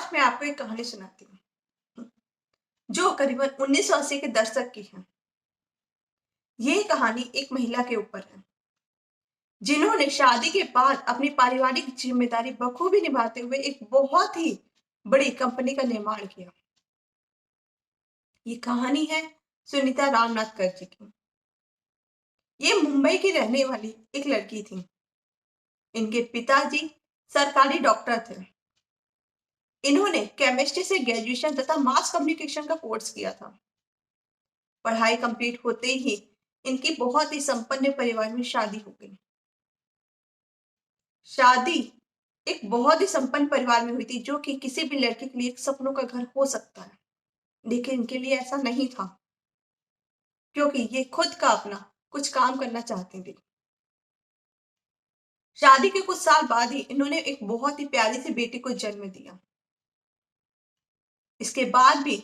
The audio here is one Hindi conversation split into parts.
आज मैं आपको एक कहानी सुनाती हूँ जो करीबन 1980 के दशक की है। ये कहानी एक महिला के ऊपर है जिन्होंने शादी के बाद अपनी पारिवारिक जिम्मेदारी बखूबी निभाते हुए एक बहुत ही बड़ी कंपनी का निर्माण किया। ये कहानी है सुनीता रामनाथकर जी की। ये मुंबई की रहने वाली एक लड़की थी। इनके पिताजी सरकारी डॉक्टर थे। इन्होंने केमिस्ट्री से ग्रेजुएशन तथा मास कम्युनिकेशन का कोर्स किया था। पढ़ाई कंप्लीट होते ही इनकी बहुत ही संपन्न परिवार में शादी हो गई। शादी एक बहुत ही संपन्न परिवार में हुई थी जो कि किसी भी लड़की के लिए एक सपनों का घर हो सकता है, लेकिन इनके लिए ऐसा नहीं था क्योंकि ये खुद का अपना कुछ काम करना चाहती थी। शादी के कुछ साल बाद ही इन्होंने एक बहुत ही प्यारी सी बेटी को जन्म दिया। इसके बाद भी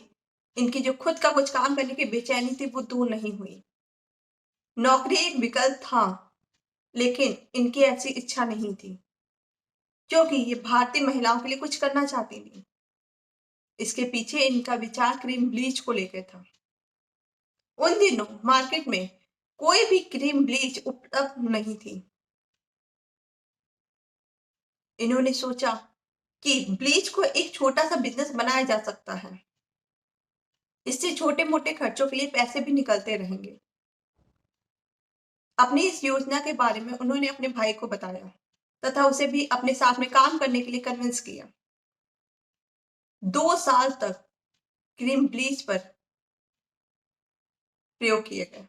इनकी जो खुद का कुछ काम करने की बेचैनी थी वो दूर नहीं हुई। नौकरी एक विकल्प था, लेकिन इनकी ऐसी इच्छा नहीं थी क्योंकि ये भारतीय महिलाओं के लिए कुछ करना चाहती थी। इसके पीछे इनका विचार क्रीम ब्लीच को लेकर था। उन दिनों मार्केट में कोई भी क्रीम ब्लीच उपलब्ध नहीं थी। इन्होंने सोचा कि ब्लीच को एक छोटा सा बिजनेस बनाया जा सकता है। इससे छोटे मोटे खर्चों के लिए पैसे भी निकलते रहेंगे। अपनी इस योजना के बारे में उन्होंने अपने भाई को बताया तथा उसे भी अपने साथ में काम करने के लिए कन्विंस किया। 2 साल तक क्रीम ब्लीच पर प्रयोग किए गए,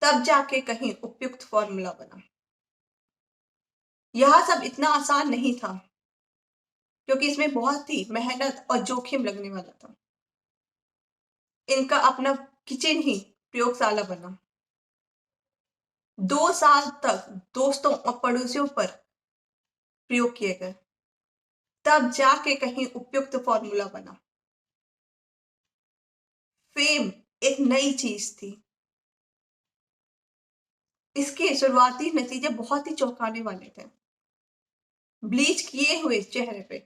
तब जाके कहीं उपयुक्त फॉर्मूला बना। यह सब इतना आसान नहीं था क्योंकि इसमें बहुत ही मेहनत और जोखिम लगने वाला था। इनका अपना किचन ही प्रयोगशाला बना। 2 साल तक दोस्तों और पड़ोसियों पर प्रयोग किए गए, तब जाके कहीं उपयुक्त फॉर्मूला बना। फेम एक नई चीज थी। इसके शुरुआती नतीजे बहुत ही चौंकाने वाले थे। ब्लीच किए हुए चेहरे पे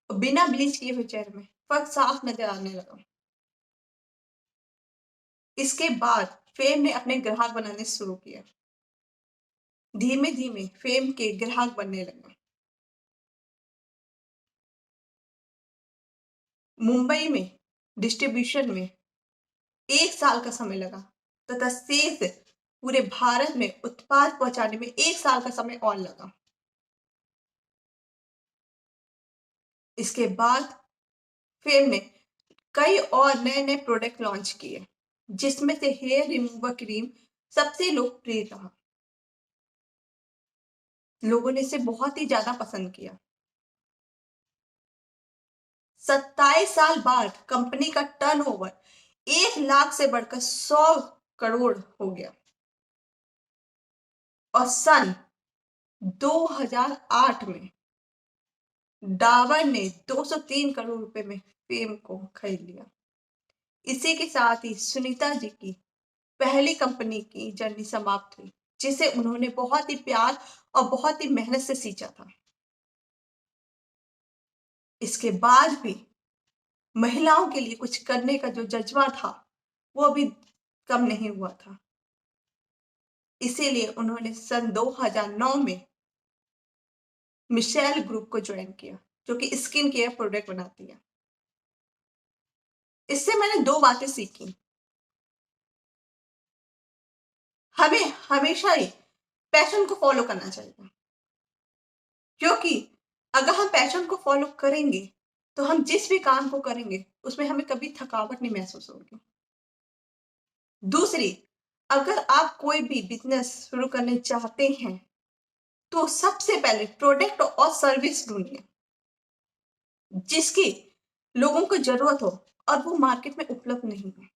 और बिना ब्लीच किए हुए चेहरे में फर्क साफ नजर आने लगा। इसके बाद फेम ने अपने ग्राहक बनाने शुरू किया। धीमे धीमे फेम के ग्राहक बनने लगे। मुंबई में डिस्ट्रीब्यूशन में 1 साल का समय लगा तथा शेष पूरे भारत में उत्पाद पहुंचाने में 1 साल का समय और लगा। इसके बाद फेम ने कई और नए नए प्रोडक्ट लॉन्च किए, जिसमें से हेयर रिमूवर क्रीम सबसे लोकप्रिय रहा। लोगों ने इसे बहुत ही ज्यादा पसंद किया। 27 साल बाद कंपनी का टर्नओवर 1 लाख से बढ़कर 100 करोड़ हो गया और सन 2008 में डाबर ने 203 करोड़ रुपए में फेम को खरीद लिया। इसी के साथ ही सुनीता जी की पहली कंपनी की जर्नी समाप्त हुई, जिसे उन्होंने बहुत ही प्यार और बहुत ही मेहनत से सींचा था। इसके बाद भी महिलाओं के लिए कुछ करने का जो जज्बा था वो अभी कम नहीं हुआ था। इसीलिए उन्होंने सन 2009 में मिशेल ग्रुप को ज्वाइन किया, जो कि स्किन केयर प्रोडक्ट बनाती है। इससे मैंने 2 बातें सीखी। हमें हमेशा ही पैशन को फॉलो करना चाहिए, क्योंकि अगर हम पैशन को फॉलो करेंगे तो हम जिस भी काम को करेंगे उसमें हमें कभी थकावट नहीं महसूस होगी। दूसरी, अगर आप कोई भी बिजनेस शुरू करने चाहते हैं तो सबसे पहले प्रोडक्ट और सर्विस ढूंढिए जिसकी लोगों को जरूरत हो और वो मार्केट में उपलब्ध नहीं हो।